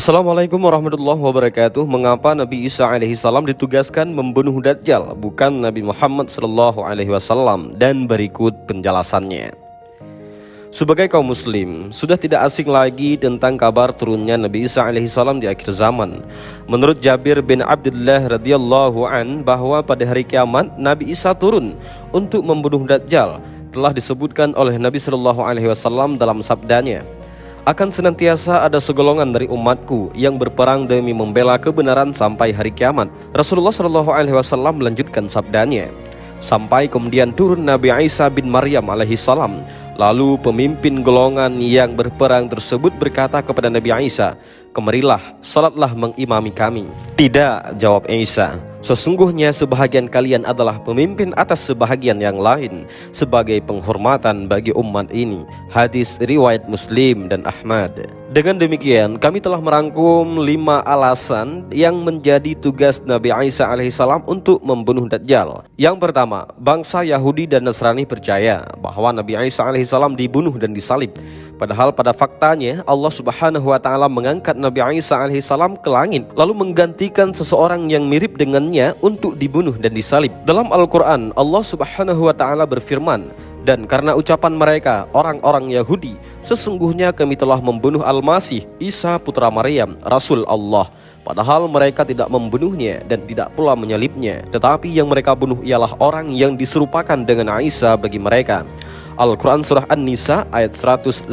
Assalamualaikum warahmatullahi wabarakatuh. Mengapa Nabi Isa alaihi salam ditugaskan membunuh Dajjal, bukan Nabi Muhammad sallallahu alaihi wasallam? Dan berikut penjelasannya. Sebagai kaum muslim, sudah tidak asing lagi tentang kabar turunnya Nabi Isa alaihi salam di akhir zaman. Menurut Jabir bin Abdullah radhiyallahu an, bahwa pada hari kiamat Nabi Isa turun untuk membunuh Dajjal telah disebutkan oleh Nabi sallallahu alaihi wasallam dalam sabdanya, akan senantiasa ada segolongan dari umatku yang berperang demi membela kebenaran sampai hari kiamat. Rasulullah Shallallahu Alaihi Wasallam melanjutkan sabdanya, sampai kemudian turun Nabi Isa bin Maryam alaihi salam. Lalu pemimpin golongan yang berperang tersebut berkata kepada Nabi Isa, kemarilah, salatlah mengimami kami. Tidak, jawab Isa, sesungguhnya sebahagian kalian adalah pemimpin atas sebahagian yang lain, sebagai penghormatan bagi umat ini. Hadis riwayat Muslim dan Ahmad. Dengan demikian, kami telah merangkum 5 alasan yang menjadi tugas Nabi Isa alaihissalam untuk membunuh Dajjal. Yang pertama, bangsa Yahudi dan Nasrani percaya bahwa Nabi Isa alaihissalam dibunuh dan disalib. Padahal pada faktanya Allah subhanahu wa ta'ala mengangkat Nabi Isa alaihissalam ke langit, lalu menggantikan seseorang yang mirip dengannya untuk dibunuh dan disalib. Dalam Al-Quran, Allah subhanahu wa ta'ala berfirman, dan karena ucapan mereka, orang-orang Yahudi, sesungguhnya kami telah membunuh Al-Masih, Isa putra Maryam, Rasul Allah. Padahal mereka tidak membunuhnya dan tidak pula menyalibnya, tetapi yang mereka bunuh ialah orang yang diserupakan dengan Isa bagi mereka. Al-Quran Surah An-Nisa ayat 157.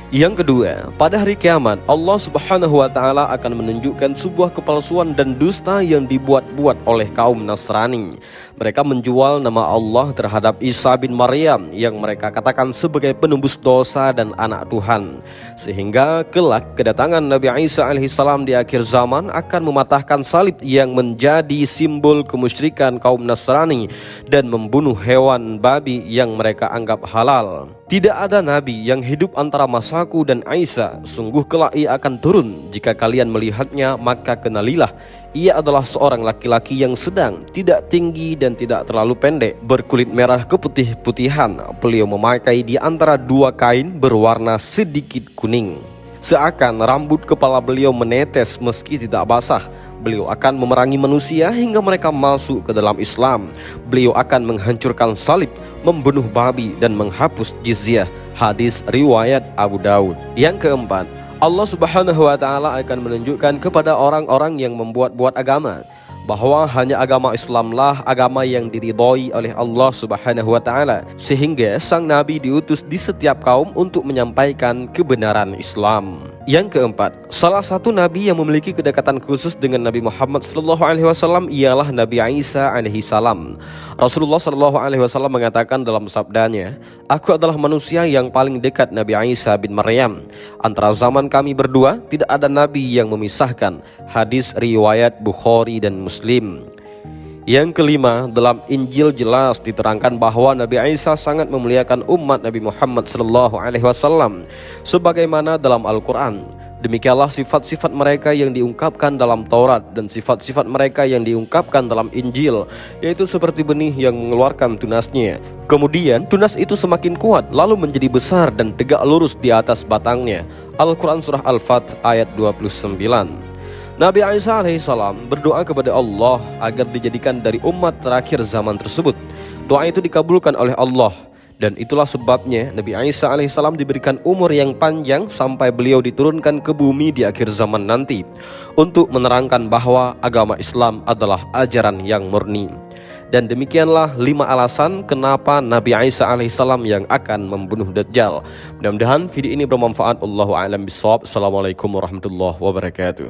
Yang kedua, pada hari kiamat Allah subhanahu wa ta'ala akan menunjukkan sebuah kepalsuan dan dusta yang dibuat-buat oleh kaum Nasrani. Mereka menjual nama Allah terhadap Isa bin Maryam yang mereka katakan sebagai penembus dosa dan anak Tuhan. Sehingga kelak kedatangan Nabi Isa alaihissalam di akhir zaman akan mematahkan salib yang menjadi simbol kemusyrikan kaum Nasrani dan membunuh hewan babi yang mereka anggap halal. Tidak ada nabi yang hidup antara masaku dan Isa. Sungguh kelak ia akan turun. Jika kalian melihatnya, maka kenalilah, ia adalah seorang laki-laki yang sedang, tidak tinggi dan tidak terlalu pendek, berkulit merah keputih-putihan. Beliau memakai di antara 2 kain berwarna sedikit kuning. Seakan rambut kepala beliau menetes meski tidak basah. Beliau akan memerangi manusia hingga mereka masuk ke dalam Islam. Beliau akan menghancurkan salib, membunuh babi dan menghapus jizyah. Hadis riwayat Abu Daud. Yang keempat, Allah subhanahu wa ta'ala akan menunjukkan kepada orang-orang yang membuat-buat agama bahwa hanya agama Islamlah agama yang diridhoi oleh Allah subhanahu wa ta'ala, sehingga sang Nabi diutus di setiap kaum untuk menyampaikan kebenaran Islam. Yang keempat, salah satu Nabi yang memiliki kedekatan khusus dengan Nabi Muhammad SAW ialah Nabi Isa alaihi salam. Rasulullah SAW mengatakan dalam sabdanya, aku adalah manusia yang paling dekat Nabi Isa bin Maryam. Antara zaman kami berdua tidak ada Nabi yang memisahkan. Hadis riwayat Bukhari dan Muslim. Yang kelima, dalam Injil jelas diterangkan bahwa Nabi Isa sangat memuliakan umat Nabi Muhammad SAW sebagaimana dalam Al-Quran. Demikianlah sifat-sifat mereka yang diungkapkan dalam Taurat dan sifat-sifat mereka yang diungkapkan dalam Injil, yaitu seperti benih yang mengeluarkan tunasnya. Kemudian tunas itu semakin kuat lalu menjadi besar dan tegak lurus di atas batangnya. Al-Quran Surah Al-Fat ayat 29. Nabi Isa alaihissalam berdoa kepada Allah agar dijadikan dari umat terakhir zaman tersebut. Doa itu dikabulkan oleh Allah, dan itulah sebabnya Nabi Isa alaihissalam diberikan umur yang panjang sampai beliau diturunkan ke bumi di akhir zaman nanti untuk menerangkan bahwa agama Islam adalah ajaran yang murni. Dan demikianlah 5 alasan kenapa Nabi Isa alaihissalam yang akan membunuh Dajjal. Mudah-mudahan video ini bermanfaat. Allahu a'lam bishawab. Assalamualaikum warahmatullahi wabarakatuh.